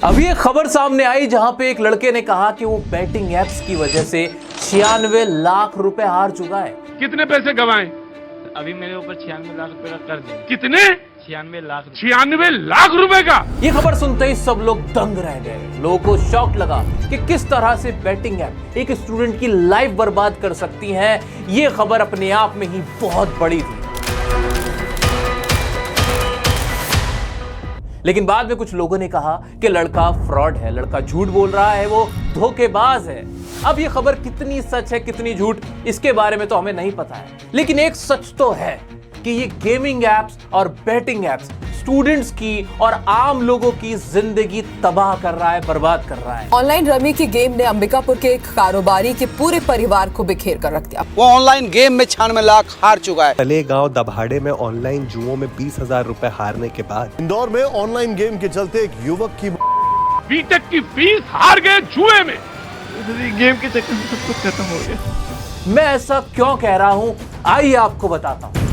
अभी एक खबर सामने आई जहां पे एक लड़के ने कहा कि वो बैटिंग एप्स की वजह से 96 लाख रुपए हार चुका है। कितने पैसे गंवाए? अभी मेरे ऊपर 96 लाख रुपए का कर्ज है। कितने? 96 लाख। 96 लाख रुपए का। ये खबर सुनते ही सब लोग दंग रह गए। लोगों को शॉक लगा कि किस तरह से बैटिंग ऐप एक स्टूडेंट की लाइफ बर्बाद कर सकती है। ये खबर अपने आप में ही बहुत बड़ी थी। लेकिन बाद में कुछ लोगों ने कहा कि लड़का फ्रॉड है, लड़का झूठ बोल रहा है, वो धोखेबाज है। अब ये खबर कितनी सच है कितनी झूठ, इसके बारे में तो हमें नहीं पता है, लेकिन एक सच तो है कि ये गेमिंग एप्स और बैटिंग एप्स स्टूडेंट्स की और आम लोगों की जिंदगी तबाह कर रहा है, बर्बाद कर रहा है। ऑनलाइन रमी की गेम ने अंबिकापुर के एक कारोबारी के पूरे परिवार को बिखेर कर रख दिया। वो ऑनलाइन गेम में 96 लाख हार चुका है। तलेगांव दभाड़े में ऑनलाइन जुओं में 20,000 रुपए हारने के बाद इंदौर में ऑनलाइन गेम के चलते एक युवक की बीटेक की फीस हार गए जुए में। गेम के चक्कर में सब कुछ खत्म हो गया। मैं ऐसा क्यों कह रहा हूं, आइए आपको बताता हूं।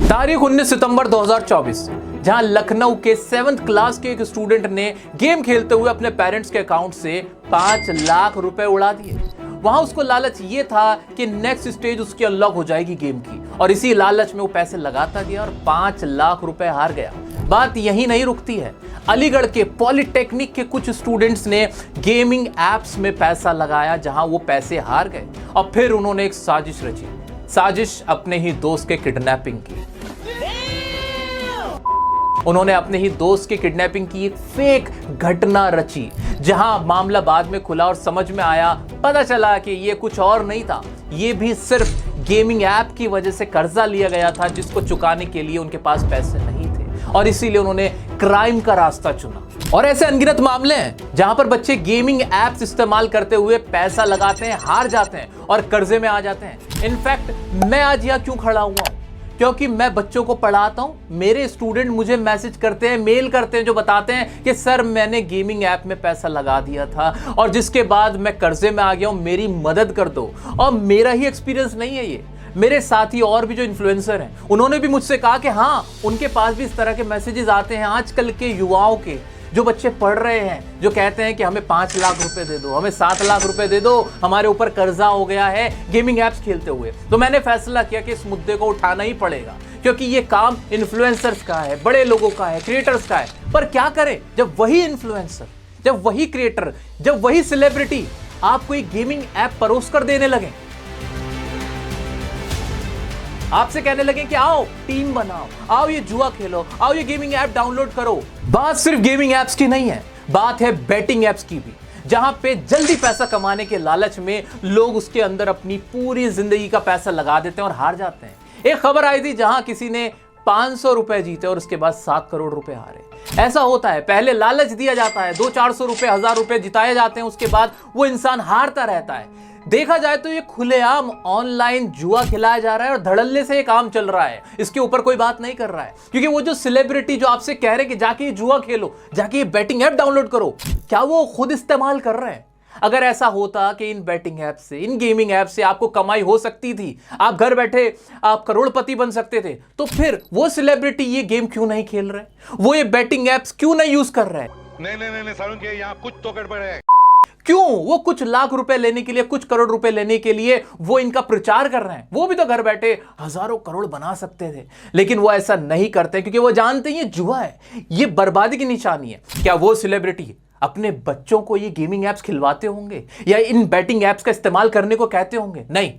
तारीख 19 सितंबर 2024, जहां लखनऊ के 7th क्लास के एक स्टूडेंट ने गेम खेलते हुए अपने पेरेंट्स के अकाउंट से 5 लाख रुपए उड़ा दिए। वहां उसको लालच ये था कि नेक्स्ट स्टेज उसकी अनलॉक हो जाएगी गेम की, और इसी लालच में वो पैसे लगाता गया और 5 लाख रुपए हार गया। बात यहीं नहीं रुकती है। अलीगढ़ के पॉलिटेक्निक के कुछ स्टूडेंट्स ने गेमिंग एप्स में पैसा लगाया, जहां वो पैसे हार गए और फिर उन्होंने एक साजिश रची। साजिश अपने ही दोस्त के किडनैपिंग की। उन्होंने अपने ही दोस्त की किडनैपिंग की एक फेक घटना रची, जहां मामला बाद में खुला और समझ में आया, पता चला कि ये कुछ और नहीं था, ये भी सिर्फ गेमिंग ऐप की वजह से कर्जा लिया गया था, जिसको चुकाने के लिए उनके पास पैसे नहीं थे, और इसीलिए उन्होंने क्राइम का रास्ता चुना। और ऐसे अनगिनत मामले हैं जहां पर बच्चे गेमिंग एप्स इस्तेमाल करते हुए पैसा लगाते हैं, हार जाते हैं और कर्जे में आ जाते हैं। इनफैक्ट मैं आज यहाँ क्यों खड़ा हुआ हूं? क्योंकि मैं बच्चों को पढ़ाता हूं। मेरे स्टूडेंट मुझे मैसेज करते हैं, मेल करते हैं, जो बताते हैं कि सर मैंने गेमिंग ऐप में पैसा लगा दिया था और जिसके बाद मैं कर्जे में आ गया हूं, मेरी मदद कर दो। और मेरा ही एक्सपीरियंस नहीं है ये, मेरे साथी और भी जो इन्फ्लुएंसर हैं उन्होंने भी मुझसे कहा कि हाँ, उनके पास भी इस तरह के मैसेजेस आते हैं आजकल के युवाओं के, जो बच्चे पढ़ रहे हैं, जो कहते हैं कि हमें 5 लाख रुपए दे दो, हमें 7 लाख रुपए दे दो, हमारे ऊपर कर्जा हो गया है गेमिंग एप्स खेलते हुए। तो मैंने फैसला किया कि इस मुद्दे को उठाना ही पड़ेगा, क्योंकि ये काम इन्फ्लुएंसर्स का है, बड़े लोगों का है, क्रिएटर्स का है। पर क्या करें जब वही इन्फ्लुएंसर, जब वही क्रिएटर, जब वही सेलिब्रिटी आपको एक गेमिंग ऐप परोस कर देने लगे, आपसे कहने लगे कि आओ टीम बनाओ, आओ ये जुआ खेलो, आओ ये गेमिंग ऐप डाउनलोड करो। बात सिर्फ गेमिंग ऐप्स की नहीं है, बात है बैटिंग ऐप्स की भी, जहां पे जल्दी पैसा कमाने के लालच में लोग उसके अंदर अपनी पूरी जिंदगी का पैसा लगा देते हैं और हार जाते हैं। एक खबर आई थी जहां किसी ने 500 रुपए जीते और उसके बाद 7 करोड़ रुपए हारे। ऐसा होता है, पहले लालच दिया जाता है, 200-400 रुपए, 1000 रुपए जिताए जाते हैं, उसके बाद वो इंसान हारता रहता है। देखा जाए तो ये खुलेआम ऑनलाइन जुआ खिलाया जा रहा है और धड़ल्ले से ये काम चल रहा है, इसके ऊपर कोई बात नहीं कर रहा है। क्योंकि वो जो सेलिब्रिटी जो आपसे कह रहे कि जाके ये जुआ खेलो, जाके ये बैटिंग ऐप डाउनलोड करो, क्या वो खुद इस्तेमाल कर रहे हैं? अगर ऐसा होता कि इन बैटिंग ऐप से, इन गेमिंग ऐप से आपको कमाई हो सकती थी, आप घर बैठे आप करोड़पति बन सकते थे, तो फिर वो सेलिब्रिटी ये गेम क्यों नहीं खेल रहे? वो ये बैटिंग ऐप्स क्यों नहीं यूज कर रहे? नहीं सारुण के यहाँ कुछ तो गड़बड़ है। क्यों वो कुछ लाख रुपए लेने के लिए, कुछ करोड़ रुपए लेने के लिए वो इनका प्रचार कर रहे हैं? वो भी तो घर बैठे हजारों करोड़ बना सकते थे, लेकिन वो ऐसा नहीं करते क्योंकि वो जानते हैं ये जुआ है, ये बर्बादी की निशानी है। क्या वो सेलिब्रिटी अपने बच्चों को ये गेमिंग एप्स खिलवाते होंगे या इन बैटिंग एप्स का इस्तेमाल करने को कहते होंगे? नहीं,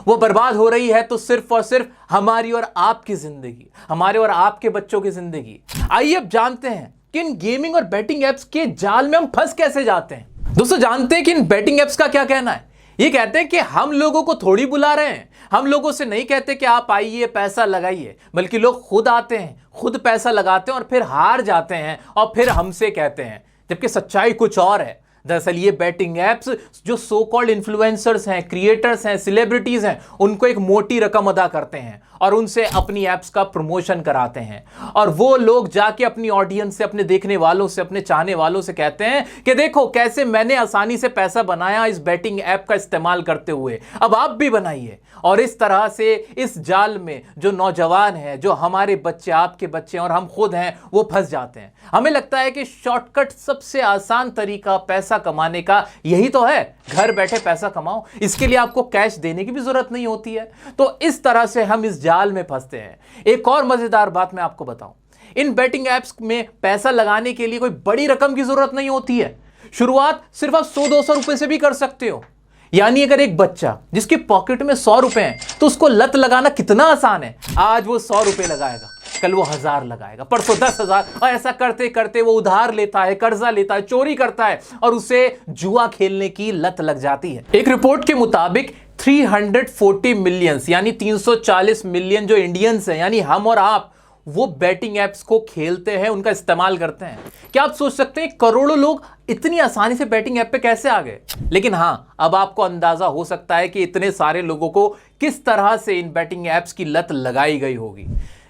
वो बर्बाद हो रही है तो सिर्फ और सिर्फ हमारी और आपकी जिंदगी, हमारे और आपके बच्चों की जिंदगी। आइए अब जानते हैं कि इन गेमिंग और बैटिंग एप्स के जाल में हम फंस कैसे जाते हैं। दोस्तों, जानते हैं कि इन बैटिंग एप्स का क्या कहना है? ये कहते हैं कि हम लोगों को थोड़ी बुला रहे हैं, हम लोगों से नहीं कहते कि आप आइए पैसा लगाइए, बल्कि लोग खुद आते हैं, खुद पैसा लगाते हैं और फिर हार जाते हैं और फिर हमसे कहते हैं, जबकि सच्चाई कुछ और है। दरअसल ये बैटिंग एप्स जो सो कॉल्ड इन्फ्लुएंसर्स हैं, क्रिएटर्स हैं, सेलिब्रिटीज हैं, उनको एक मोटी रकम अदा करते हैं और उनसे अपनी एप्स का प्रमोशन कराते हैं। और वो लोग जाके अपनी ऑडियंस से, अपने देखने वालों से, अपने चाहने वालों से कहते हैं कि देखो कैसे मैंने आसानी से पैसा बनाया इस बैटिंग ऐप का इस्तेमाल करते हुए, अब आप भी बनाइए। और इस तरह से इस जाल में जो नौजवान हैं, जो हमारे बच्चे, आपके बच्चे और हम खुद हैं, वो फंस जाते हैं। हमें लगता है कि शॉर्टकट, सबसे आसान तरीका पैसा कमाने का यही तो है, घर बैठे पैसा कमाओ, इसके लिए आपको कैश देने की भी जरूरत नहीं होती है। तो इस तरह से हम इस जाल में फंसते हैं। एक और मजेदार बात मैं आपको बताऊं, इन बैटिंग एप्स में पैसा लगाने के लिए कोई बड़ी रकम की जरूरत नहीं होती है। शुरुआत सिर्फ आप 100-200 रुपए से भी कर सकते हो। यानी अगर एक बच्चा जिसके पॉकेट में 100 रुपए हैं तो उसको लत लगाना कितना आसान है। आज वो 100 रुपए लगाएगा, कल वो 1000 लगाएगा, परसों 10,000, और ऐसा करते करते वो उधार लेता है, कर्जा लेता है, चोरी करता है और उसे जुआ खेलने की लत लग जाती है। एक रिपोर्ट के मुताबिक 340 मिलियंस यानी 340 मिलियन जो इंडियंस हैं, यानी हम और आप, वो बैटिंग एप्स को खेलते हैं, उनका इस्तेमाल करते हैं। क्या आप सोच सकते हैं करोड़ों लोग इतनी आसानी से बैटिंग ऐप पे कैसे आ गए? लेकिन हां, अब आपको अंदाजा हो सकता है कि इतने सारे लोगों को किस तरह से इन बैटिंग एप्स की लत लगाई गई होगी।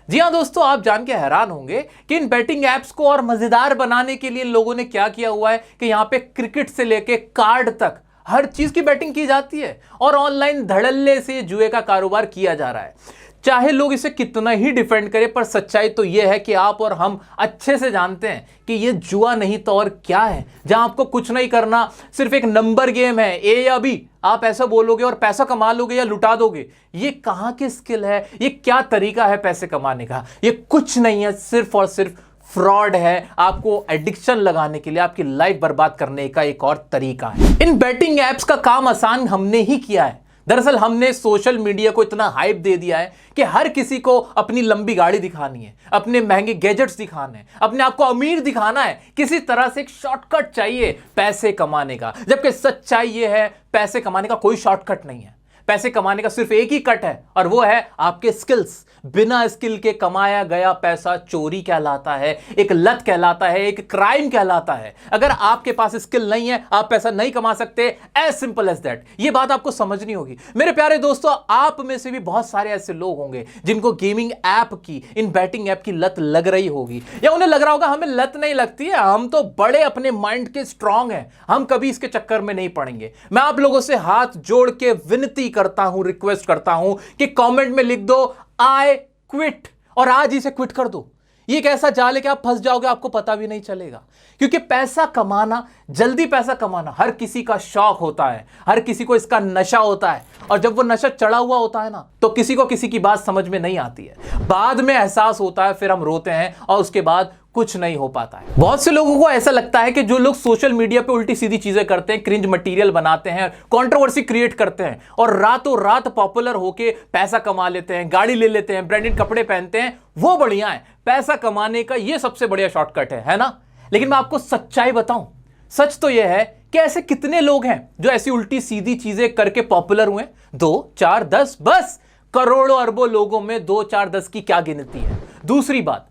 जी हां दोस्तों, आप जान के हैरान होंगे कि इन बैटिंग एप्स को और मजेदार बनाने के लिए लोगों ने क्या किया हुआ है कि यहां पे क्रिकेट से लेके कार्ड तक हर चीज की बैटिंग की जाती है और ऑनलाइन धड़ल्ले से जुए का कारोबार किया जा रहा है। चाहे लोग इसे कितना ही डिफेंड करें, पर सच्चाई तो यह है कि आप और हम अच्छे से जानते हैं कि यह जुआ नहीं तो और क्या है, जहां आपको कुछ नहीं करना, सिर्फ एक नंबर गेम है, ए या बी। आप ऐसा बोलोगे और पैसा कमा लोगे या लुटा दोगे। ये कहां की स्किल है? ये क्या तरीका है पैसे कमाने का? ये कुछ नहीं है, सिर्फ और सिर्फ फ्रॉड है। आपको एडिक्शन लगाने के लिए, आपकी लाइफ बर्बाद करने का एक और तरीका है। इन बैटिंग एप्स का काम आसान हमने ही किया है। दरअसल हमने सोशल मीडिया को इतना हाइप दे दिया है कि हर किसी को अपनी लंबी गाड़ी दिखानी है, अपने महंगे गैजेट्स दिखाने हैं, अपने आप को अमीर दिखाना है। किसी तरह से एक शॉर्टकट चाहिए पैसे कमाने का, जबकि सच्चाई यह है पैसे कमाने का कोई शॉर्टकट नहीं है। पैसे कमाने का सिर्फ एक ही कट है और वो है आपके स्किल्स। बिना स्किल के कमाया गया पैसा चोरी कहलाता है, एक लत कहलाता है, एक क्राइम कहलाता है। अगर आपके पास स्किल नहीं है, आप पैसा नहीं कमा सकते। As simple as that. ये बात आपको समझनी होगी। मेरे प्यारे दोस्तों, आप में से भी बहुत सारे ऐसे लोग होंगे जिनको गेमिंग ऐप की, इन बैटिंग ऐप की लत लग रही होगी, या उन्हें लग रहा होगा हमें लत नहीं लगती है, हम तो बड़े अपने माइंड के स्ट्रांग हैं, हम कभी इसके चक्कर में नहीं पड़ेंगे। मैं आप लोगों से हाथ जोड़ के विनती करता हूं, रिक्वेस्ट करता हूं कि कमेंट में लिख दो आई क्विट और आज ही से क्विट कर दो। ये एक ऐसा जाल है कि आप फंस जाओगे, आपको पता भी नहीं चलेगा। क्योंकि पैसा कमाना, जल्दी पैसा कमाना हर किसी का शौक होता है, हर किसी को इसका नशा होता है। और जब वो नशा चढ़ा हुआ होता है ना, तो किसी को किसी की बात समझ में नहीं आती है। बाद में एहसास होता है, फिर हम रोते हैं और उसके बाद कुछ नहीं हो पाता है। बहुत से लोगों को ऐसा लगता है कि जो लोग सोशल मीडिया पे उल्टी सीधी चीजें करते हैं, क्रिंज मटेरियल बनाते हैं, कंट्रोवर्सी क्रिएट करते हैं और रातों रात पॉपुलर होके पैसा कमा लेते हैं, गाड़ी ले लेते हैं, ब्रांडेड कपड़े पहनते हैं, वो बढ़िया है। पैसा कमाने का ये सबसे बढ़िया शॉर्टकट है ना? लेकिन मैं आपको सच्चाई बताऊं, सच तो यह है कि ऐसे कितने लोग हैं जो ऐसी उल्टी सीधी चीजें करके पॉपुलर हुए? 2, 4, 10, बस करोड़ों अरबों लोगों में 2, 4, 10 की क्या गिनती है। दूसरी बात,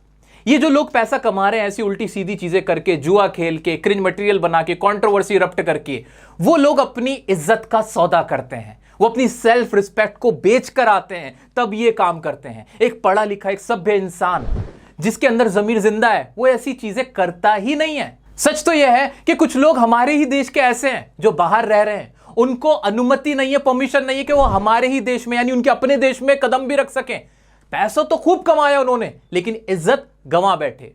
ये जो लोग पैसा कमा रहे हैं ऐसी उल्टी सीधी चीजें करके, जुआ खेल के, क्रिंज मटेरियल बना के, कंट्रोवर्सी रप्ट करके, वो लोग अपनी इज्जत का सौदा करते हैं। वो अपनी सेल्फ रिस्पेक्ट को बेच कर आते हैं, तब ये काम करते हैं। एक पढ़ा लिखा, एक सभ्य इंसान जिसके अंदर जमीर जिंदा है, वो ऐसी चीजें करता ही नहीं है। सच तो यह है कि कुछ लोग हमारे ही देश के ऐसे हैं जो बाहर रह रहे हैं, उनको अनुमति नहीं है, परमिशन नहीं है कि वो हमारे ही देश में, यानी उनके अपने देश में कदम भी रख सकें। पैसा तो खूब कमाया उन्होंने, लेकिन इज्जत गंवा बैठे।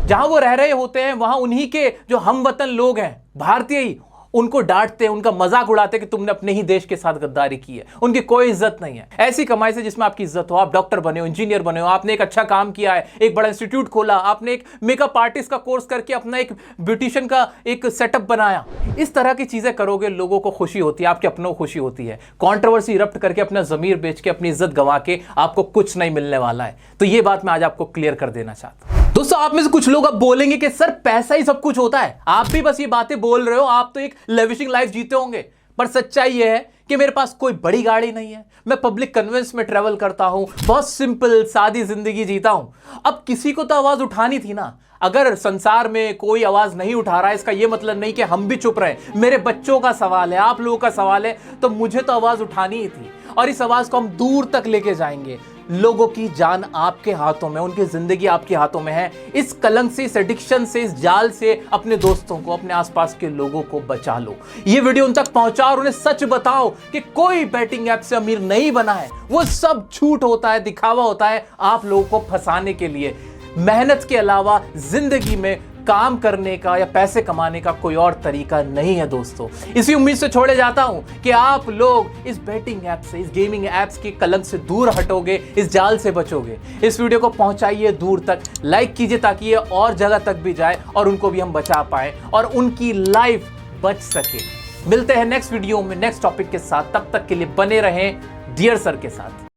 जहां वो रह रहे होते हैं वहां उन्हीं के जो हमवतन लोग हैं, भारतीय ही, उनको डांटते हैं, उनका मजाक उड़ाते हैं कि तुमने अपने ही देश के साथ गद्दारी की है। उनकी कोई इज्जत नहीं है। ऐसी कमाई से जिसमें आपकी इज्जत हो, आप डॉक्टर बने हो, इंजीनियर बने हो, आपने एक अच्छा काम किया है, एक बड़ा इंस्टीट्यूट खोला, आपने एक मेकअप आर्टिस्ट का कोर्स करके अपना एक ब्यूटिशियन का एक सेटअप बनाया। इस तरह की चीजें करोगे, लोगों को खुशी होती है, आपके अपनों को खुशी होती है। कंट्रोवर्सी रप्ट करके, अपना जमीर बेच के, अपनी इज्जत गंवा के आपको कुछ नहीं मिलने वाला है। तो ये बात मैं आज आपको क्लियर कर देना चाहता हूं। दोस्तों, आप में से कुछ लोग अब बोलेंगे कि सर पैसा ही सब कुछ होता है, आप भी बस ये बातें बोल रहे हो, आप तो एक लेविशिंग लाइफ जीते होंगे। पर सच्चाई यह है कि मेरे पास कोई बड़ी गाड़ी नहीं है, मैं पब्लिक कन्वेंस में ट्रेवल करता हूं, बहुत सिंपल सादी जिंदगी जीता हूं। अब किसी को तो आवाज उठानी थी ना। अगर संसार में कोई आवाज नहीं उठा रहा है, इसका यह मतलब नहीं कि हम भी चुप रहे। मेरे बच्चों का सवाल है, आप लोगों का सवाल है, तो मुझे तो आवाज उठानी ही थी और इस आवाज को हम दूर तक लेके जाएंगे। लोगों की जान आपके हाथों में, उनकी जिंदगी आपके हाथों में है। इस कलंक से, इस एडिक्शन से, इस जाल से अपने दोस्तों को, अपने आसपास के लोगों को बचा लो। ये वीडियो उन तक पहुंचाओ और उन्हें सच बताओ कि कोई बैटिंग ऐप से अमीर नहीं बना है। वो सब झूठ होता है, दिखावा होता है आप लोगों को फंसाने के लिए। मेहनत के अलावा जिंदगी में काम करने का या पैसे कमाने का कोई और तरीका नहीं है दोस्तों। इसी उम्मीद से छोड़े जाता हूं कि आप लोग इस बैटिंग ऐप से, इस गेमिंग ऐप्स के कलंक से दूर हटोगे, इस जाल से बचोगे। इस वीडियो को पहुंचाइए दूर तक, लाइक कीजिए ताकि ये और जगह तक भी जाए और उनको भी हम बचा पाए और उनकी लाइफ बच सके। मिलते हैं नेक्स्ट वीडियो में नेक्स्ट टॉपिक के साथ। तब तक के लिए बने रहें डियर सर के साथ।